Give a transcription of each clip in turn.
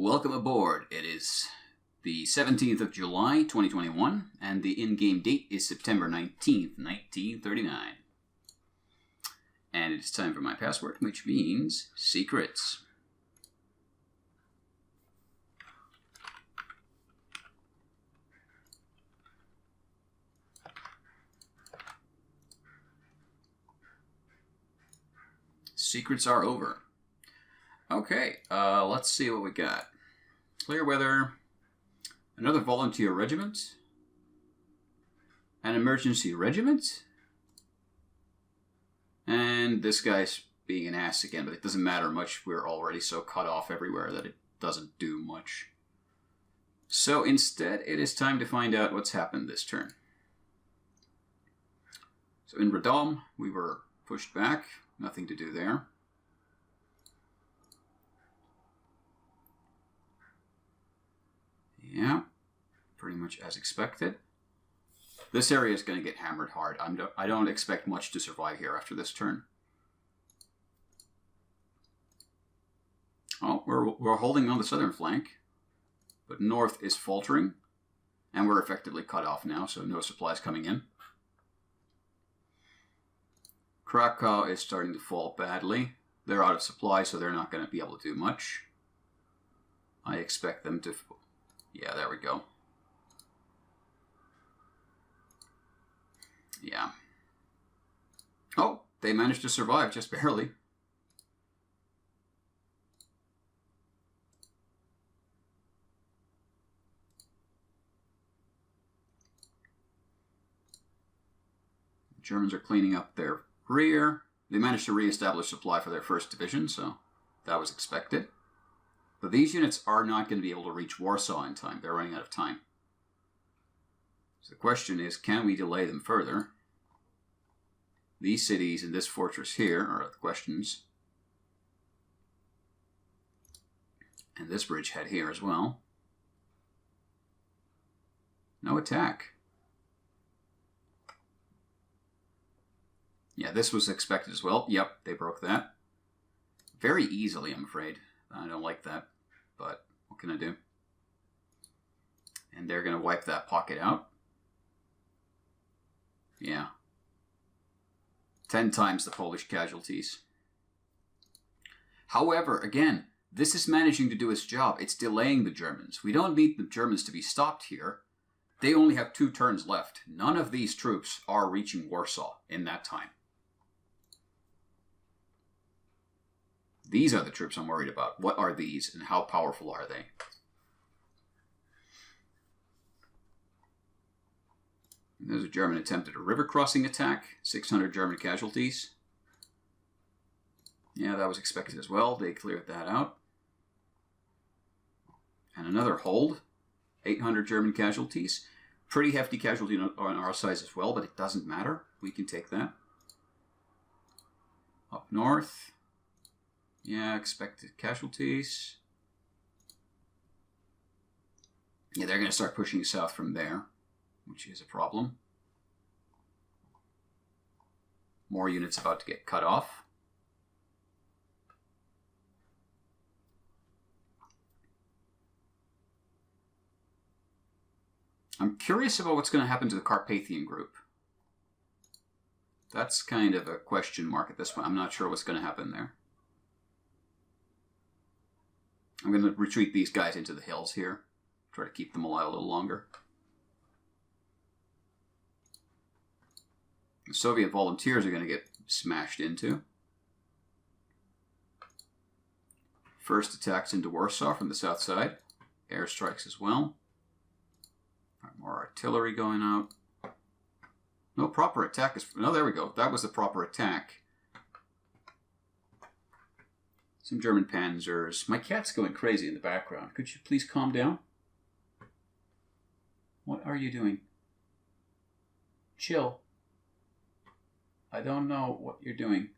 Welcome aboard. It is the 17th of July, 2021, and the in-game date is September 19th, 1939. And it's time for my password, which means secrets. Secrets are over. Okay, let's see what we got. Clear weather, another volunteer regiment, an emergency regiment, and this guy's being an ass again, but it doesn't matter much. We're already so cut off everywhere that it doesn't do much. So instead, it is time to find out what's happened this turn. So in Radom, we were pushed back, nothing to do there. Yeah, pretty much as expected. This area is going to get hammered hard. I don't expect much to survive here after this turn. Oh, we're holding on the southern flank, but north is faltering, and we're effectively cut off now, so no supplies coming in. Krakow is starting to fall badly. They're out of supply, so they're not going to be able to do much. I expect them to... Yeah, there we go. Yeah. Oh, they managed to survive, just barely. The Germans are cleaning up their rear. They managed to reestablish supply for their 1st Division, so that was expected. But these units are not going to be able to reach Warsaw in time. They're running out of time. So the question is, can we delay them further? These cities and this fortress here are the questions. And this bridgehead here as well. No attack. Yeah, this was expected as well. Yep, they broke that. Very easily, I'm afraid. I don't like that, but what can I do? And they're going to wipe that pocket out. Yeah. 10 times the Polish casualties. However, again, this is managing to do its job. It's delaying the Germans. We don't need the Germans to be stopped here. They only have 2 turns left. None of these troops are reaching Warsaw in that time. These are the troops I'm worried about. What are these and how powerful are they? There's a German attempt at a river crossing attack. 600 German casualties. Yeah, that was expected as well. They cleared that out. And another hold. 800 German casualties. Pretty hefty casualty on our side as well, but it doesn't matter. We can take that. Up north. Yeah, expected casualties. Yeah, they're going to start pushing south from there, which is a problem. More units about to get cut off. I'm curious about what's going to happen to the Carpathian group. That's kind of a question mark at this point. I'm not sure what's going to happen there. I'm going to retreat these guys into the hills here. Try to keep them alive a little longer. The Soviet volunteers are going to get smashed into. First attacks into Warsaw from the south side. Airstrikes as well. More artillery going out. No proper attack. No, there we go. That was the proper attack. Some German panzers. My cat's going crazy in the background. Could you please calm down? What are you doing? Chill. I don't know what you're doing.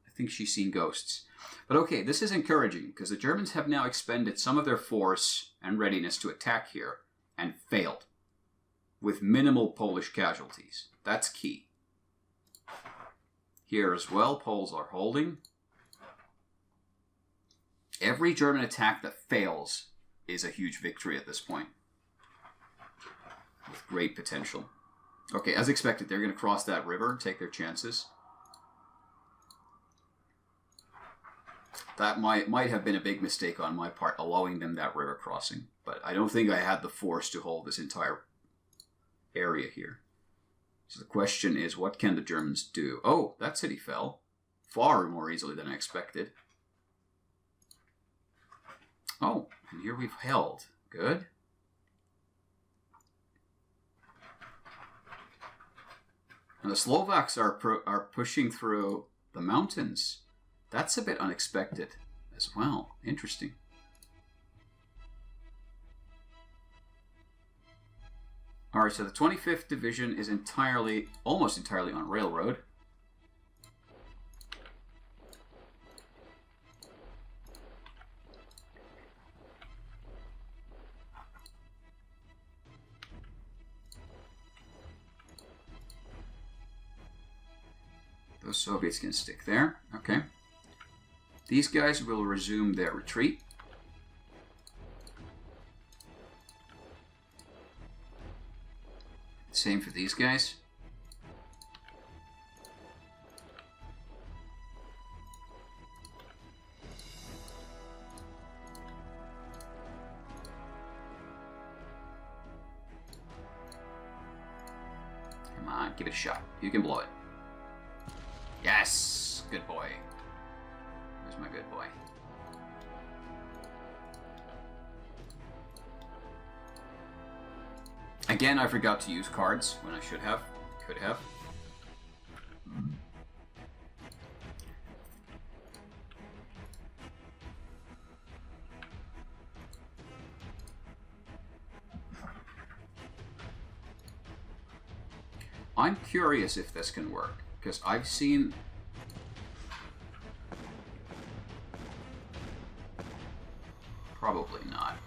I think she's seen ghosts. But okay, this is encouraging because the Germans have now expended some of their force and readiness to attack here and failed with minimal Polish casualties. That's key. Here as well, Poles are holding. Every German attack that fails is a huge victory at this point. With great potential. Okay, as expected, they're going to cross that river and take their chances. That might have been a big mistake on my part, allowing them that river crossing. But I don't think I had the force to hold this entire area here. So the question is, what can the Germans do? Oh, that city fell. Far more easily than I expected. Oh, and here we've held. Good. And the Slovaks are pushing through the mountains. That's a bit unexpected as well. Interesting. Alright, so the 25th Division is almost entirely on railroad. Those Soviets can stick there. Okay. These guys will resume their retreat. Same for these guys. Come on, give it a shot. You can blow it. Yes! Good boy. There's my good boy. Again, I forgot to use cards when I should have. Could have. I'm curious if this can work, because I've seen... Probably not.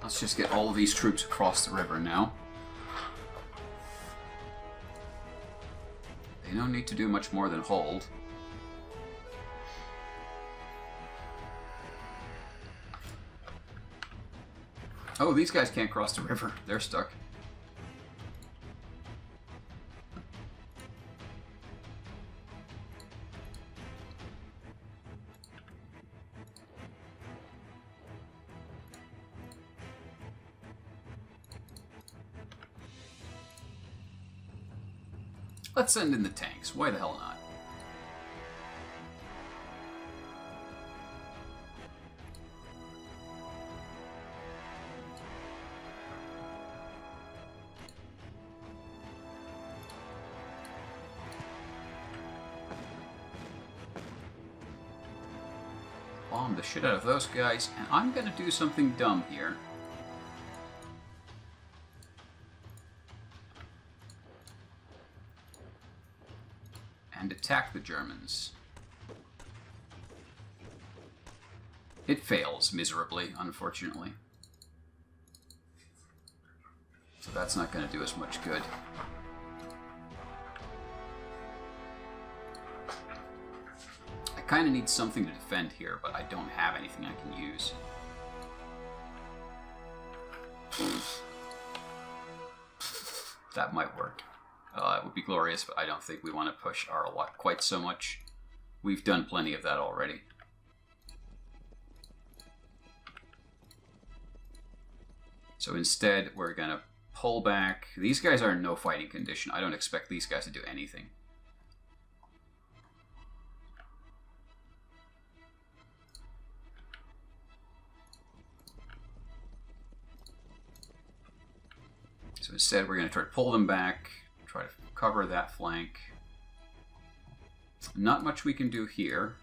Let's just get all of these troops across the river now. They don't need to do much more than hold. Oh, these guys can't cross the river. They're stuck. Let's send in the tanks. Why the hell not? Bomb the shit out of those guys, and I'm gonna do something dumb here. And attack the Germans. It fails miserably, unfortunately. So that's not going to do us much good. I kind of need something to defend here, but I don't have anything I can use. That might work. It would be glorious, but I don't think we want to push our luck quite so much. We've done plenty of that already. So instead, we're going to pull back. These guys are in no fighting condition. I don't expect these guys to do anything. So instead, we're going to try to pull them back. Try to cover that flank. Not much we can do here.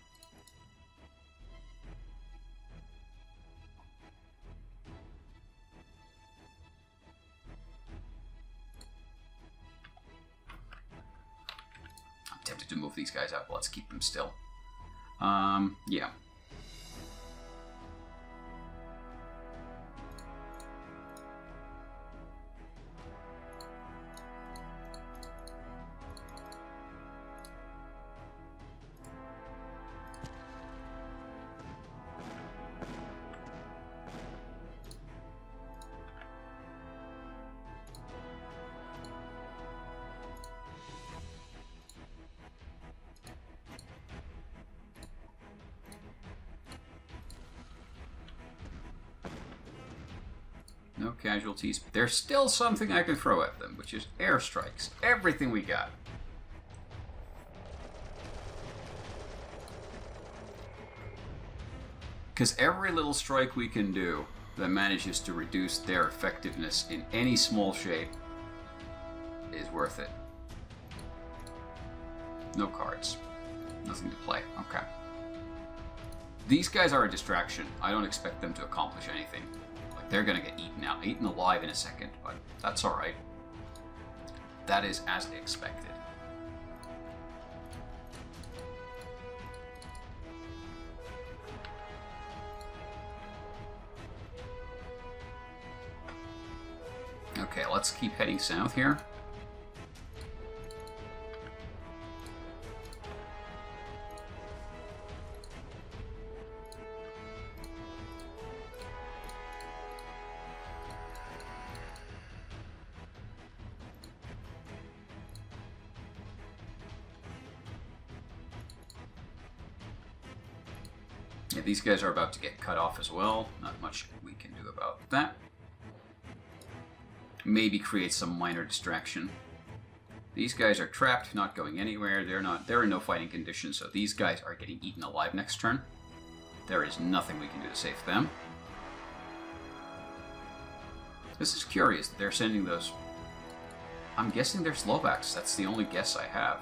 I'm tempted to move these guys out, but let's keep them still. Yeah. No casualties. There's still something I can throw at them, which is airstrikes. Everything we got. Because every little strike we can do that manages to reduce their effectiveness in any small shape is worth it. No cards. Nothing to play. Okay. These guys are a distraction. I don't expect them to accomplish anything. They're gonna get eaten alive in a second, but that's alright. That is as expected. Okay, let's keep heading south here. Yeah, these guys are about to get cut off as well. Not much we can do about that. Maybe create some minor distraction. These guys are trapped, not going anywhere. They're in no fighting condition, so these guys are getting eaten alive next turn. There is nothing we can do to save them. This is curious that they're sending those. I'm guessing they're Slovaks. That's the only guess I have.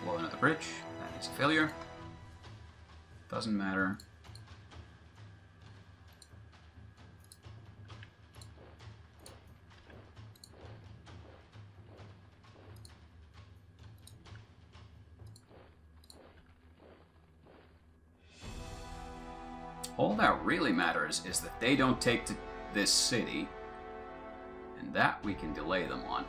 Blowing at the bridge. That is a failure. Doesn't matter. All that really matters is that they don't take to this city, and that we can delay them on.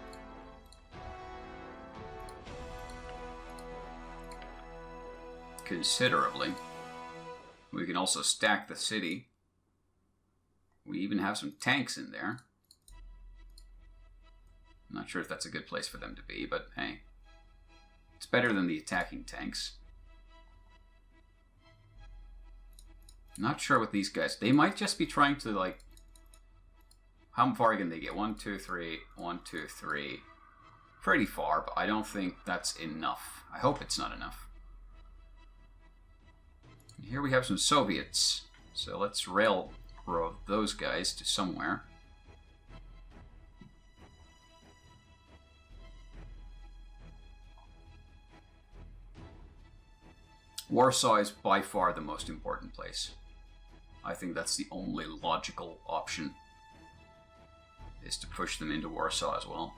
Considerably. We can also stack the city. We even have some tanks in there. I'm not sure if that's a good place for them to be, but hey. It's better than the attacking tanks. Not sure what these guys... They might just be trying to, like... How far can they get? 1, 2, 3, 1, 2, 3. Pretty far, but I don't think that's enough. I hope it's not enough. Here we have some Soviets, so let's railroad those guys to somewhere. Warsaw is by far the most important place. I think that's the only logical option, is to push them into Warsaw as well.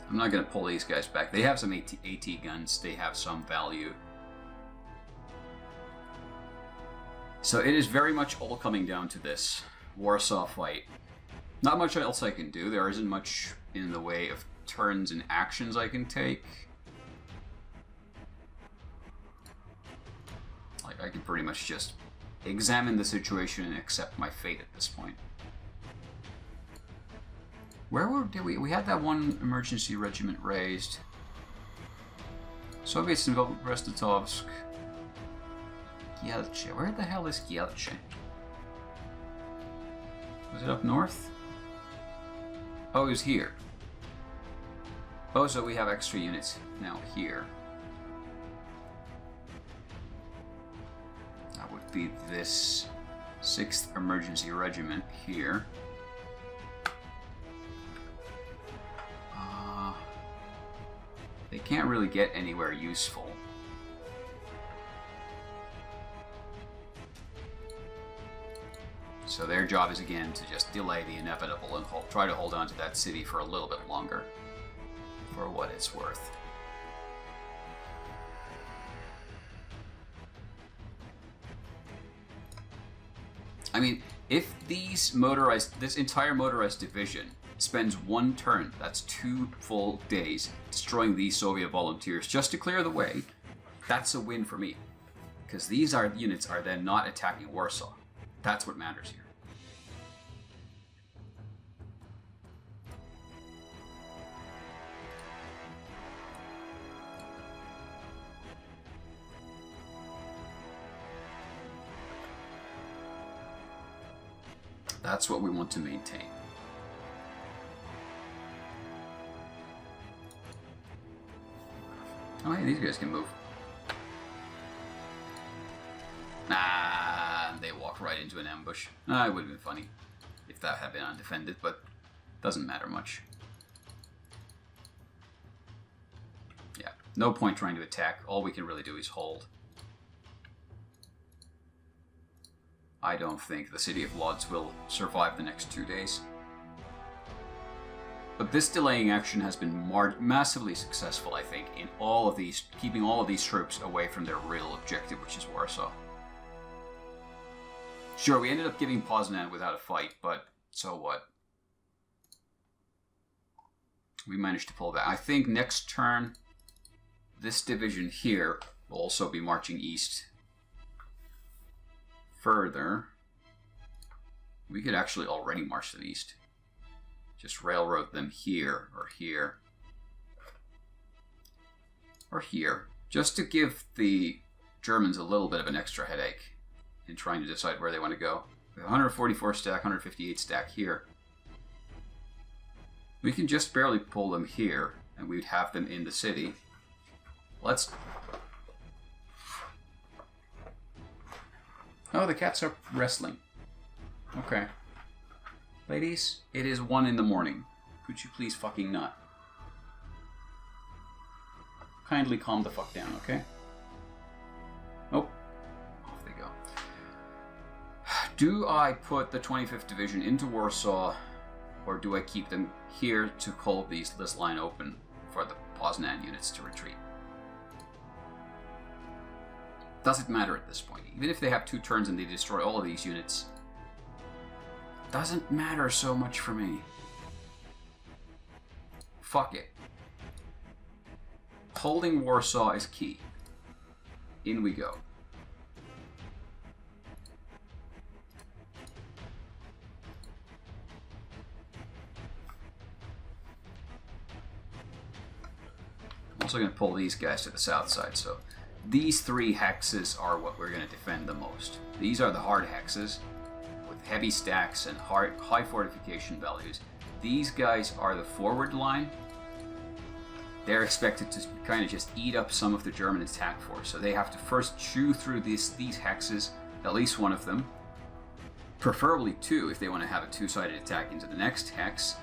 I'm not going to pull these guys back. They have some AT guns. They have some value. So it is very much all coming down to this Warsaw fight. Not much else I can do. There isn't much in the way of turns and actions I can take. Like, I can pretty much just examine the situation and accept my fate at this point. Did we had that one emergency regiment raised. Soviets involved Brest-Litovsk. Kielce. Where the hell is Kielce? Was it up north? Oh, it was here. Oh, so we have extra units now here. That would be this 6th Emergency Regiment here. They can't really get anywhere useful. So their job is again to just delay the inevitable and try to hold on to that city for a little bit longer, for what it's worth. I mean, if this entire motorized division spends 1 turn, that's 2 full days, destroying these Soviet volunteers just to clear the way, that's a win for me. Because these units are then not attacking Warsaw. That's what matters here. That's what we want to maintain. Oh, hey, these guys can move. Nah, they walk right into an ambush. It would have been funny if that had been undefended, but doesn't matter much. Yeah, no point trying to attack. All we can really do is hold. I don't think the city of Lodz will survive the next 2 days. But this delaying action has been massively successful, I think, in all of these, keeping all of these troops away from their real objective, which is Warsaw. Sure, we ended up giving Poznan without a fight, but so what? We managed to pull that. I think next turn, this division here will also be marching east further. We could actually already march them east. Just railroad them here, or here, or here, just to give the Germans a little bit of an extra headache in trying to decide where they want to go. We have 144 stack, 158 stack here. We can just barely pull them here, and we'd have them in the city. Let's... Oh, the cats are wrestling. Okay. Ladies, it is 1 in the morning. Could you please fucking not? Kindly calm the fuck down, okay? Oh. Off they go. Do I put the 25th Division into Warsaw, or do I keep them here to hold this line open for the Poznan units to retreat? Doesn't matter at this point. Even if they have 2 turns and they destroy all of these units, doesn't matter so much for me. Fuck it. Holding Warsaw is key. In we go. I'm also going to pull these guys to the south side, so these 3 hexes are what we're going to defend the most. These are the hard hexes, with heavy stacks and high fortification values. These guys are the forward line. They're expected to kind of just eat up some of the German attack force, so they have to first chew through these hexes, at least one of them, preferably 2 if they want to have a 2-sided attack into the next hex,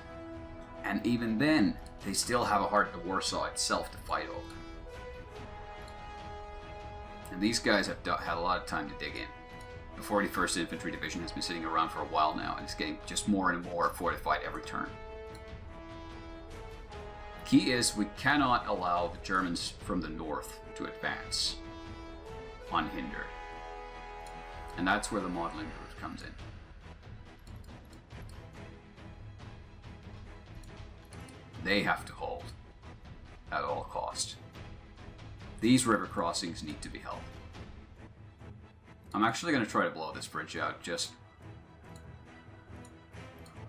and even then, they still have a heart of Warsaw itself to fight over. And these guys have had a lot of time to dig in. The 41st Infantry Division has been sitting around for a while now, and it's getting just more and more fortified every turn. Key is, we cannot allow the Germans from the north to advance unhindered. And that's where the modeling group comes in. They have to hold at all cost. These river crossings need to be held. I'm actually going to try to blow this bridge out just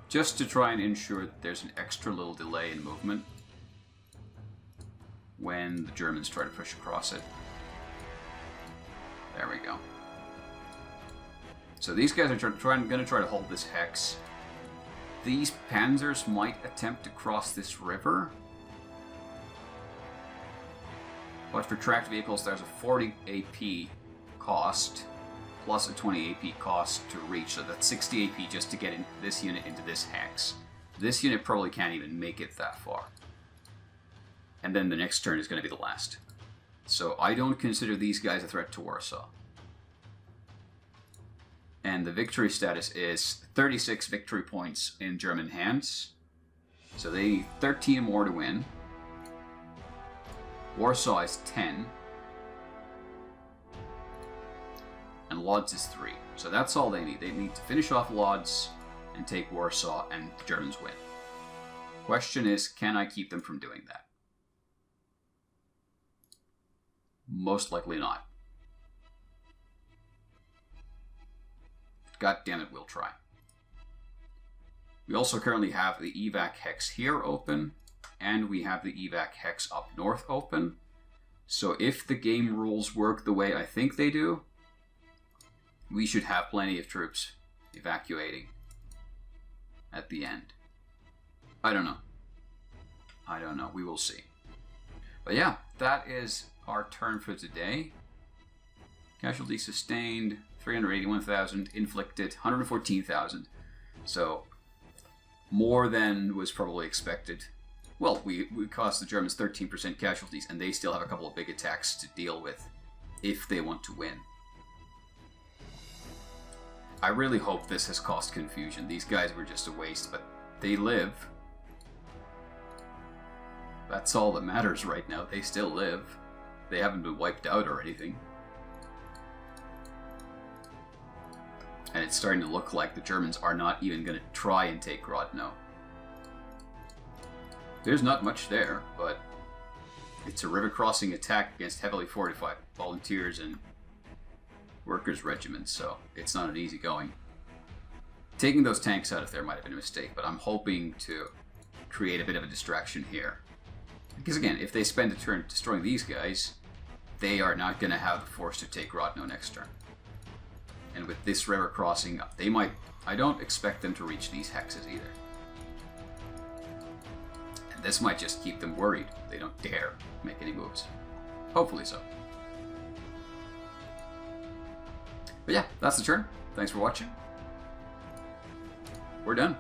to try and ensure that there's an extra little delay in movement when the Germans try to push across it. There we go. So these guys are going to try to hold this hex. These panzers might attempt to cross this river. But for tracked vehicles, there's a 40 AP cost, plus a 20 AP cost to reach. So that's 60 AP just to get this unit into this hex. This unit probably can't even make it that far. And then the next turn is going to be the last. So I don't consider these guys a threat to Warsaw. And the victory status is 36 victory points in German hands. So they need 13 more to win. Warsaw is 10. And Lodz is 3. So that's all they need. They need to finish off Lodz and take Warsaw, and the Germans win. Question is, can I keep them from doing that? Most likely not. God damn it, we'll try. We also currently have the evac hex here open, and we have the evac hex up north open. So if the game rules work the way I think they do, we should have plenty of troops evacuating at the end. I don't know. I don't know. We will see. But yeah, that is our turn for today. Casualty sustained, 381,000. Inflicted, 114,000. So, more than was probably expected. Well, we cost the Germans 13% casualties, and they still have a couple of big attacks to deal with if they want to win. I really hope this has caused confusion. These guys were just a waste, but they live. That's all that matters right now. They still live. They haven't been wiped out or anything. And it's starting to look like the Germans are not even going to try and take Grodno. There's not much there, but it's a river crossing attack against heavily fortified volunteers and workers' regiments, so it's not an easy going. Taking those tanks out of there might have been a mistake, but I'm hoping to create a bit of a distraction here. Because again, if they spend a turn destroying these guys, they are not going to have the force to take Grodno next turn. And with this river crossing, they might... I don't expect them to reach these hexes either. And this might just keep them worried. They don't dare make any moves. Hopefully so. But yeah, that's the turn. Thanks for watching. We're done.